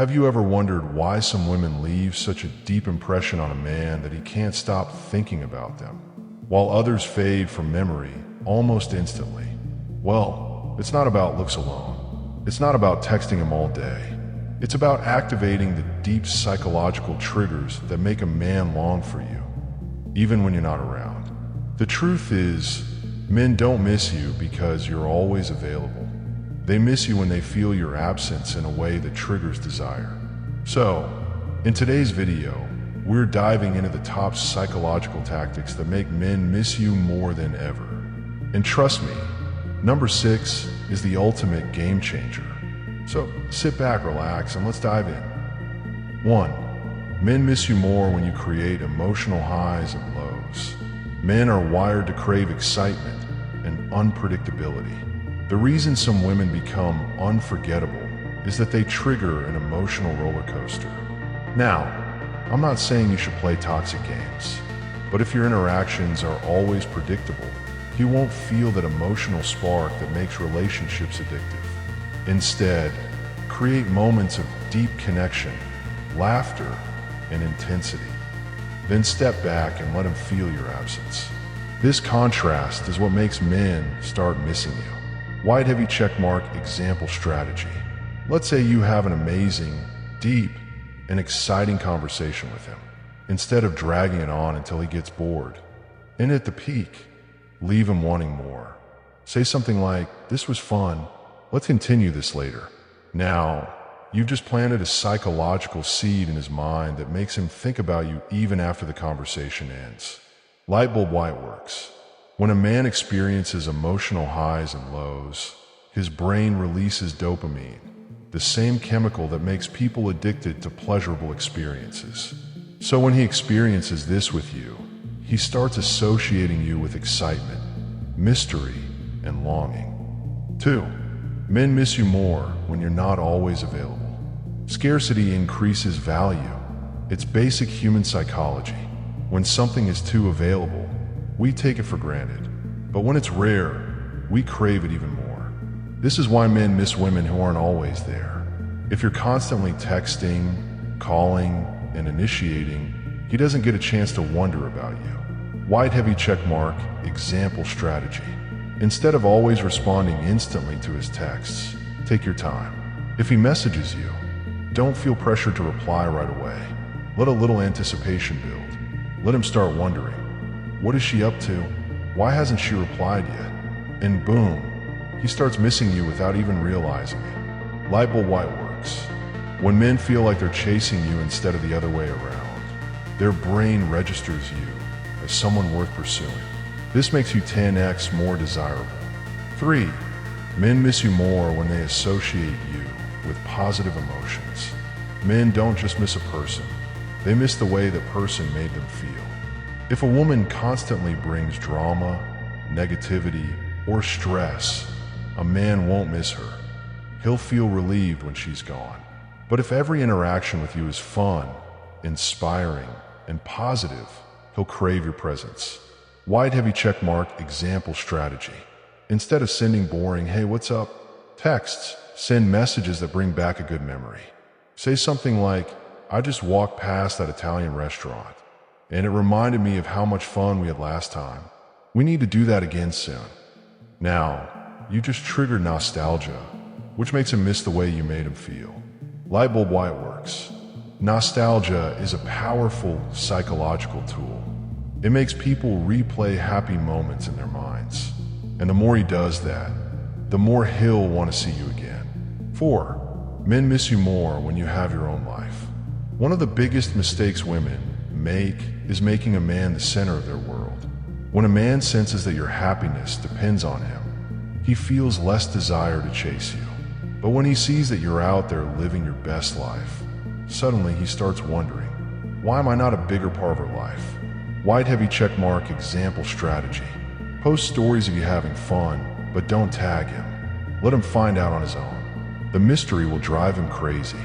Have you ever wondered why some women leave such a deep impression on a man that he can't stop thinking about them, while others fade from memory almost instantly? Well, it's not about looks alone. It's not about texting him all day. It's about activating the deep psychological triggers that make a man long for you, even when you're not around. The truth is, men don't miss you because you're always available. They miss you when they feel your absence in a way that triggers desire. So, in today's video, we're diving into the top psychological tactics that make men miss you more than ever. And trust me, number 6 is the ultimate game changer. So sit back, relax, and let's dive in. 1. Men miss you more when you create emotional highs and lows. Men are wired to crave excitement and unpredictability. The reason some women become unforgettable is that they trigger an emotional roller coaster. Now, I'm not saying you should play toxic games, but if your interactions are always predictable, you won't feel that emotional spark that makes relationships addictive. Instead, create moments of deep connection, laughter, and intensity. Then step back and let him feel your absence. This contrast is what makes men start missing you. Wide heavy checkmark example strategy. Let's say you have an amazing, deep, and exciting conversation with him. Instead of dragging it on until he gets bored, and at the peak, leave him wanting more. Say something like, "This was fun. Let's continue this later." Now, you've just planted a psychological seed in his mind that makes him think about you even after the conversation ends. Lightbulb why it works. When a man experiences emotional highs and lows, his brain releases dopamine, the same chemical that makes people addicted to pleasurable experiences. So when he experiences this with you, he starts associating you with excitement, mystery, and longing. 2. Men miss you more when you're not always available. Scarcity increases value. It's basic human psychology. When something is too available, we take it for granted. But when it's rare, we crave it even more. This is why men miss women who aren't always there. If you're constantly texting, calling, and initiating, he doesn't get a chance to wonder about you. Wide heavy checkmark example strategy. Instead of always responding instantly to his texts, take your time. If he messages you, don't feel pressured to reply right away. Let a little anticipation build. Let him start wondering, what is she up to? Why hasn't she replied yet? And boom, he starts missing you without even realizing it. Lightbulb why it works. When men feel like they're chasing you instead of the other way around, their brain registers you as someone worth pursuing. This makes you 10x more desirable. 3. Men miss you more when they associate you with positive emotions. Men don't just miss a person, they miss the way that person made them feel. If a woman constantly brings drama, negativity, or stress, a man won't miss her. He'll feel relieved when she's gone. But if every interaction with you is fun, inspiring, and positive, he'll crave your presence. Wide heavy checkmark example strategy. Instead of sending boring, "Hey, what's up?" texts, send messages that bring back a good memory. Say something like, "I just walked past that Italian restaurant, and it reminded me of how much fun we had last time. We need to do that again soon." Now, you just triggered nostalgia, which makes him miss the way you made him feel. Lightbulb why it works. Nostalgia is a powerful psychological tool. It makes people replay happy moments in their minds. And the more he does that, the more he'll want to see you again. 4. Men miss you more when you have your own life. One of the biggest mistakes women make is making a man the center of their world. When a man senses that your happiness depends on him, he feels less desire to chase you. But when he sees that you're out there living your best life, suddenly he starts wondering, why am I not a bigger part of her life? Wide heavy checkmark example strategy. Post stories of you having fun, but don't tag him. Let him find out on his own. The mystery will drive him crazy.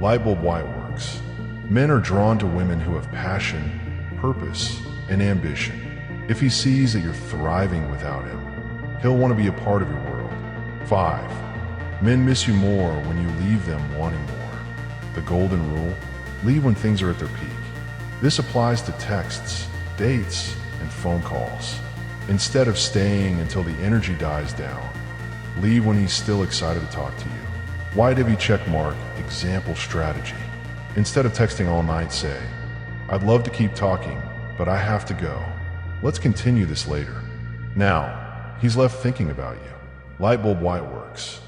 Lightbulb why it works. Men are drawn to women who have passion, purpose, and ambition. If he sees that you're thriving without him, he'll want to be a part of your world. 5. Men miss you more when you leave them wanting more. The golden rule: leave when things are at their peak. This applies to texts, dates, and phone calls. Instead of staying until the energy dies down, leave when he's still excited to talk to you. White heavy check mark, example strategy. Instead of texting all night, say, "I'd love to keep talking, but I have to go. Let's continue this later." Now, he's left thinking about you. Lightbulb white works.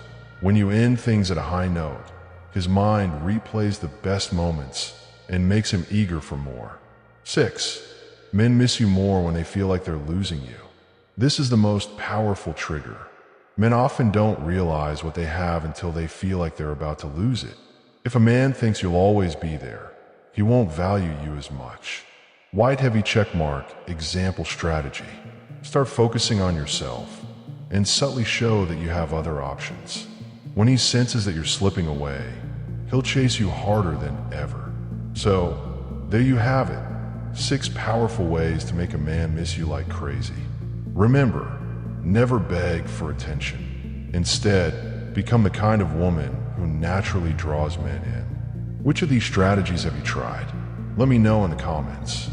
When you end things at a high note, his mind replays the best moments and makes him eager for more. 6. Men miss you more when they feel like they're losing you. This is the most powerful trigger. Men often don't realize what they have until they feel like they're about to lose it. If a man thinks you'll always be there, he won't value you as much. White heavy check mark, example strategy. Start focusing on yourself and subtly show that you have other options. When he senses that you're slipping away, he'll chase you harder than ever. So, there you have it. 6 powerful ways to make a man miss you like crazy. Remember, never beg for attention. Instead, become the kind of woman who naturally draws men in. Which of these strategies have you tried? Let me know in the comments.